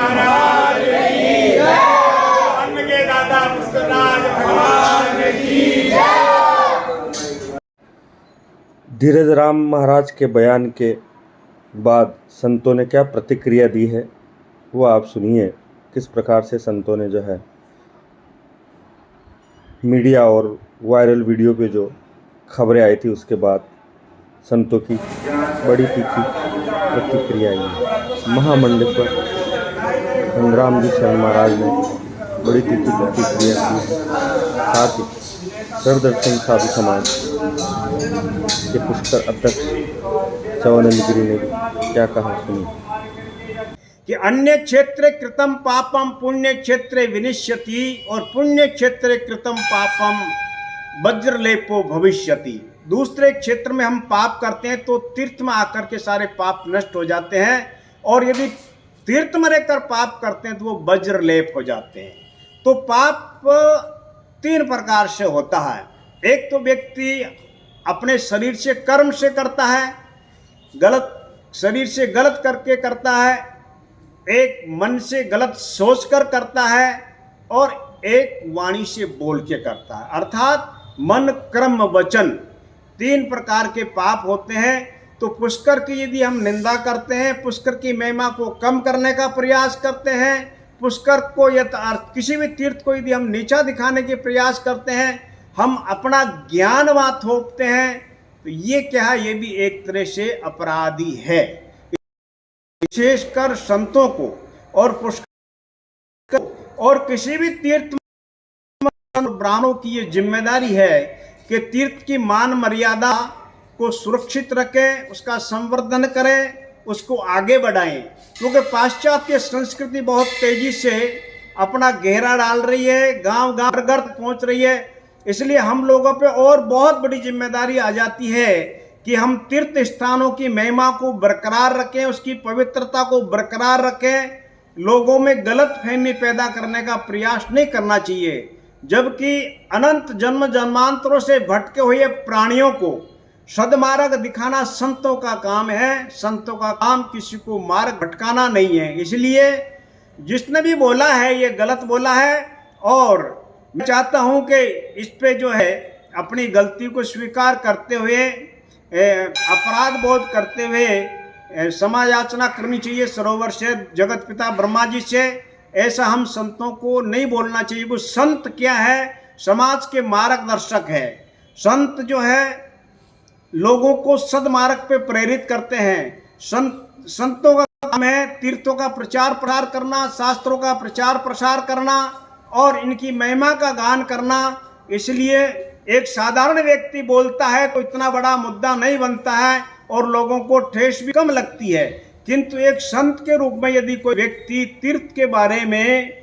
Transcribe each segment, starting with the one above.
महाराज की जय। अन्न के दाता पुष्करराज भगवान की जय। धीरज राम महाराज के बयान के बाद संतों ने क्या प्रतिक्रिया दी है वो आप सुनिए। किस प्रकार से संतों ने जो है मीडिया और वायरल वीडियो पे जो खबरें आई थी उसके बाद संतों की बड़ी तीखी प्रतिक्रिया आई है। महामंडलेश्वर संग्राम जी शरण महाराज ने बड़ी तीखी प्रतिक्रिया की है। साथ ही सरदर्शन साधु समाज के पुष्कर अध्यक्ष चौनंद गिरी ने क्या कहा सुनिए। कि अन्य क्षेत्रे कृतम पापम पुण्य क्षेत्रे विनिश्यति और पुण्य क्षेत्रे कृतम पापम वज्रलेपो भविष्यति। दूसरे क्षेत्र में हम पाप करते हैं तो तीर्थ में आकर के सारे पाप नष्ट हो जाते हैं, और यदि तीर्थ में रहकर पाप करते हैं तो वो वज्रलेप हो जाते हैं। तो पाप तीन प्रकार से होता है। एक तो व्यक्ति अपने शरीर से कर्म से करता है, गलत शरीर से गलत करके करता है, एक मन से गलत सोच कर करता है, और एक वाणी से बोल के करता है। अर्थात मन कर्म वचन तीन प्रकार के पाप होते हैं। तो पुष्कर की यदि हम निंदा करते हैं, पुष्कर की महिमा को कम करने का प्रयास करते हैं, पुष्कर को यथार्थ किसी भी तीर्थ को यदि हम नीचा दिखाने के प्रयास करते हैं, हम अपना ज्ञान वहाँ थोपते हैं, तो ये क्या है, ये भी एक तरह से अपराधी है। विशेषकर संतों को और पुष्कर और किसी भी तीर्थ ब्राह्मणों की ये जिम्मेदारी है कि तीर्थ की मान मर्यादा को सुरक्षित रखें, उसका संवर्धन करें, उसको आगे बढ़ाएं। क्योंकि पाश्चात्य संस्कृति बहुत तेजी से अपना गहरा डाल रही है, गांव गांव घर पहुंच रही है। इसलिए हम लोगों पे और बहुत बड़ी जिम्मेदारी आ जाती है कि हम तीर्थ स्थानों की महिमा को बरकरार रखें, उसकी पवित्रता को बरकरार रखें। लोगों में गलत फहमी पैदा करने का प्रयास नहीं करना चाहिए, जबकि अनंत जन्म जन्मांतरों से भटके हुए प्राणियों को सदमार्ग दिखाना संतों का काम है। संतों का काम किसी को मार्ग भटकाना नहीं है। इसलिए जिसने भी बोला है ये गलत बोला है, और मैं चाहता हूं कि इस पे जो है अपनी गलती को स्वीकार करते हुए, अपराध बोध करते हुए क्षमा याचना करनी चाहिए सरोवर से, जगत पिता ब्रह्मा जी से। ऐसा हम संतों को नहीं बोलना चाहिए। वो संत क्या है, समाज के मार्गदर्शक है। संत जो है लोगों को सदमार्ग पे प्रेरित करते हैं। संतों का काम है तीर्थों का प्रचार प्रसार करना, शास्त्रों का प्रचार प्रसार करना और इनकी महिमा का गान करना। इसलिए एक साधारण व्यक्ति बोलता है तो इतना बड़ा मुद्दा नहीं बनता है और लोगों को ठेस भी कम लगती है, किंतु एक संत के रूप में यदि कोई व्यक्ति तीर्थ के बारे में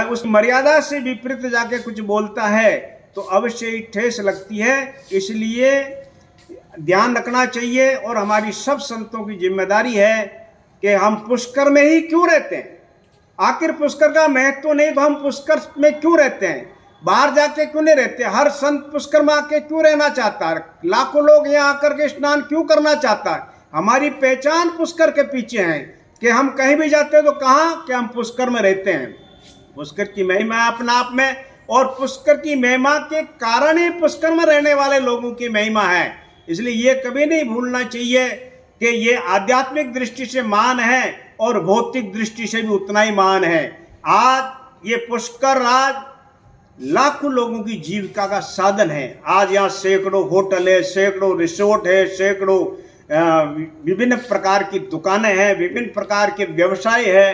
उस मर्यादा से विपरीत जाके कुछ बोलता है तो अवश्य ही ठेस लगती है। इसलिए ध्यान रखना चाहिए, और हमारी सब संतों की जिम्मेदारी है कि हम पुष्कर में ही क्यों रहते हैं। आखिर पुष्कर का महत्व नहीं तो हम पुष्कर में क्यों रहते हैं, बाहर जाके क्यों नहीं रहते। हर संत पुष्कर में आके क्यों रहना चाहता है, लाखों लोग यहाँ आकर के स्नान क्यों करना चाहता है। हमारी पहचान पुष्कर के पीछे है कि हम कहीं भी जाते हैं तो कहाँ कि हम पुष्कर में रहते हैं। पुष्कर की महिमा है अपने आप में, और पुष्कर की महिमा के कारण ही पुष्कर में रहने वाले लोगों की महिमा है। इसलिए ये कभी नहीं भूलना चाहिए कि ये आध्यात्मिक दृष्टि से महान है और भौतिक दृष्टि से भी उतना ही महान है। आज ये पुष्कर राज लाखों लोगों की जीविका का साधन है। आज यहाँ सैकड़ों होटल है, सैकड़ों रिसोर्ट है, सैकड़ों विभिन्न प्रकार की दुकानें हैं, विभिन्न प्रकार के व्यवसाय है।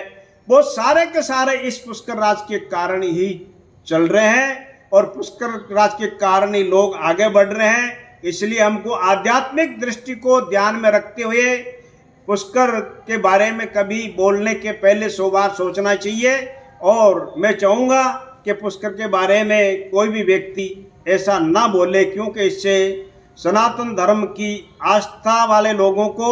वो सारे के सारे इस पुष्कर राज के कारण ही चल रहे हैं, और पुष्कर राज के कारण ही लोग आगे बढ़ रहे हैं। इसलिए हमको आध्यात्मिक दृष्टि को ध्यान में रखते हुए पुष्कर के बारे में कभी बोलने के पहले 100 बार सोचना चाहिए। और मैं चाहूँगा कि पुष्कर के बारे में कोई भी व्यक्ति ऐसा ना बोले, क्योंकि इससे सनातन धर्म की आस्था वाले लोगों को,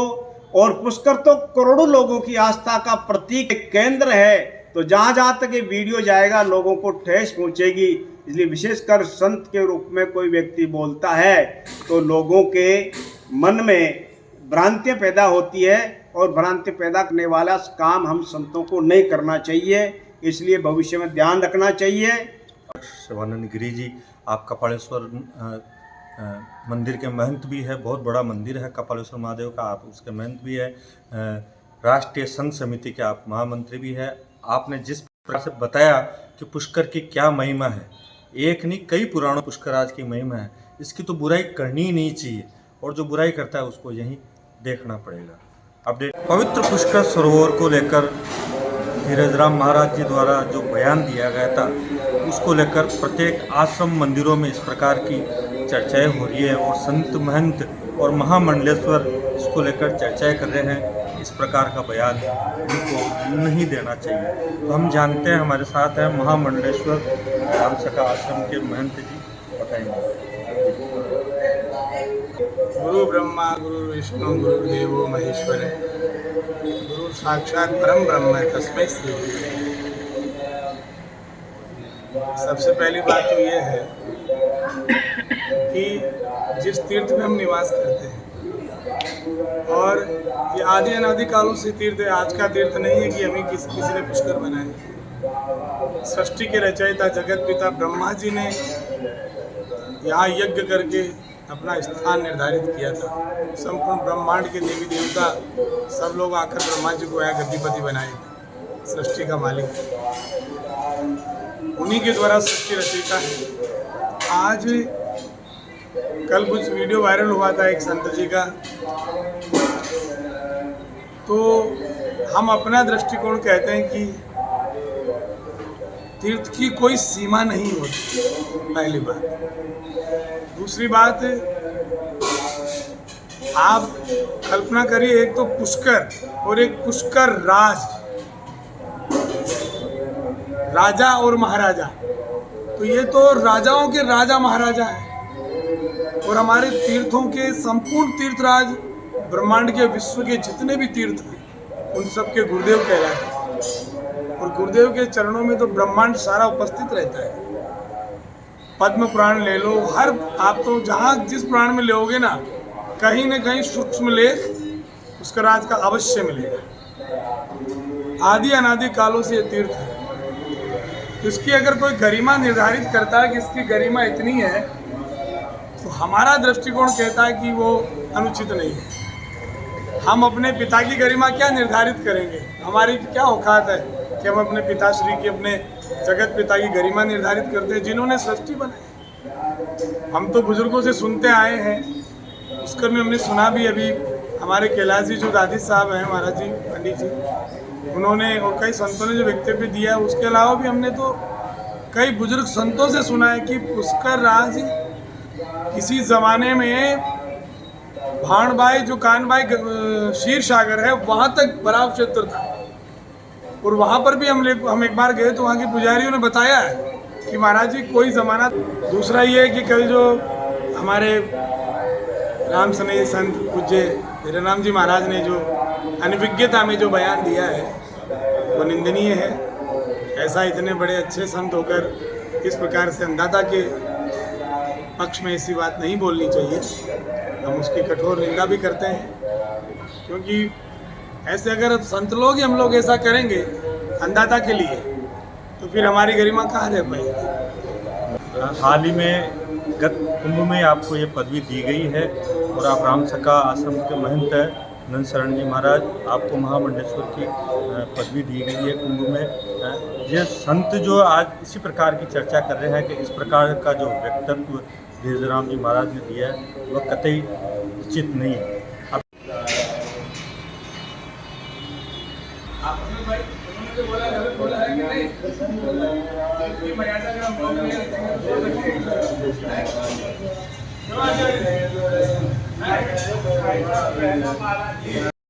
और पुष्कर तो करोड़ों लोगों की आस्था का प्रतीक केंद्र है, तो जहाँ जहाँ तक ये वीडियो जाएगा लोगों को ठेस पहुँचेगी। इसलिए विशेषकर संत के रूप में कोई व्यक्ति बोलता है तो लोगों के मन में भ्रांतियाँ पैदा होती है। और भ्रांति पैदा करने वाला काम हम संतों को नहीं करना चाहिए, इसलिए भविष्य में ध्यान रखना चाहिए। शिवानंद गिरी जी, आप कपालेश्वर मंदिर के महंत भी है, बहुत बड़ा मंदिर है कपालेश्वर महादेव का, आप उसके महंत भी है, राष्ट्रीय संत समिति के आप महामंत्री भी है। आपने जिस प्रकार से बताया कि पुष्कर की क्या महिमा है, एक नहीं कई पुराणों पुष्कराज की महिमा है, इसकी तो बुराई करनी ही नहीं चाहिए, और जो बुराई करता है उसको यहीं देखना पड़ेगा। अपडेट। पवित्र पुष्कर सरोवर को लेकर धीरजराम महाराज जी द्वारा जो बयान दिया गया था, उसको लेकर प्रत्येक आश्रम मंदिरों में इस प्रकार की चर्चाएं हो रही है, और संत महंत और महामंडलेश्वर इसको लेकर चर्चाएं कर रहे हैं। इस प्रकार का बयान उनको नहीं देना चाहिए। तो हम जानते हैं, हमारे साथ हैं महामंडलेश्वर रामसखा आश्रम के महंत जी, बताएंगे। गुरु ब्रह्मा गुरु विष्णु गुरुदेवो महेश्वर, गुरु साक्षात परम ब्रह्म तस्मै श्री गुरुवे। सबसे पहली बात तो ये है कि जिस तीर्थ में हम निवास करते हैं, और ये आदि अनादि कालों से तीर्थ है, आज का तीर्थ नहीं है कि हमें किसी ने पुष्कर बनाए। सृष्टि के रचयिता जगत पिता ब्रह्मा जी ने यहाँ यज्ञ करके अपना स्थान निर्धारित किया था। संपूर्ण ब्रह्मांड के देवी देवता सब लोग आकर ब्रह्मा जी को यहाँ गद्दीपति बनाए थे। सृष्टि का मालिक उन्हीं के द्वारा सृष्टि रचयिता है। आज कल कुछ वीडियो वायरल हुआ था एक संत जी का, तो हम अपना दृष्टिकोण कहते हैं कि तीर्थ की कोई सीमा नहीं होती, पहली बात। दूसरी बात, आप कल्पना करिए, एक तो पुष्कर और एक पुष्कर राज, राजा और महाराजा, तो ये तो राजाओं के राजा महाराजा हैं। और हमारे तीर्थों के संपूर्ण तीर्थराज, ब्रह्मांड के विश्व के जितने भी तीर्थ हैं, उन सब के गुरुदेव कहलाते हैं। और गुरुदेव के चरणों में तो ब्रह्मांड सारा उपस्थित रहता है। पद्म पुराण ले लो, हर आप तो जहाँ जिस पुराण में लोगे ना, कहीं न कहीं सूक्ष्म लेख उसका राज का अवश्य मिलेगा। आदि अनादि कालों से ये तीर्थ है। इसकी अगर कोई गरिमा निर्धारित करता है कि इसकी गरिमा इतनी है, तो हमारा दृष्टिकोण कहता है कि वो अनुचित नहीं है। हम अपने पिता की गरिमा क्या निर्धारित करेंगे? हमारी क्या औकात है कि हम अपने पिताश्री की, अपने जगत पिता की गरिमा निर्धारित करते हैं, जिन्होंने सृष्टि बनाई। हम तो बुजुर्गों से सुनते आए हैं, पुष्कर में हमने सुना भी। अभी हमारे कैलाश जी जो दादी साहब हैं, महाराज जी, पंडित जी, उन्होंने और कई संतों ने जो वक्तव्य दिया है, उसके अलावा भी हमने तो कई बुजुर्ग संतों से सुना है कि पुष्कर राज किसी ज़माने में भाणबाई जो कानबाई क्षीर सागर है, वहाँ तक बराव क्षेत्र था। और वहाँ पर भी हम एक बार गए तो वहाँ के पुजारियों ने बताया है कि महाराज जी कोई ज़माना। दूसरा ये है कि कल जो हमारे राम सनेही संत पूज्य धीराराम जी महाराज ने जो अनभिज्ञता में जो बयान दिया है, वो निंदनीय है। ऐसा इतने बड़े अच्छे संत होकर इस प्रकार से अंधाता के पक्ष में ऐसी बात नहीं बोलनी चाहिए। हम उसकी कठोर निंदा भी करते हैं, क्योंकि ऐसे अगर संत लोग ही हम लोग ऐसा करेंगे अंधाता के लिए, तो फिर हमारी गरिमा कहाँ रह पाएगी। हाल ही में गत कुंभ में आपको ये पदवी दी गई है, और आप रामसखा आश्रम के महंत हैं नंद शरण जी महाराज, आपको महामंडलेश्वर की पदवी दी गई है कुंभ में। ये संत जो आज इसी प्रकार की चर्चा कर रहे हैं कि इस प्रकार का जो वक्तव्य धीरजराम जी महाराज ने दिया है, वह कतई उचित नहीं है। आपने भाई उन्होंने जो बोला गलत बोला है कि नहीं? क्योंकि मर्यादा का हम बोल रहे हैं।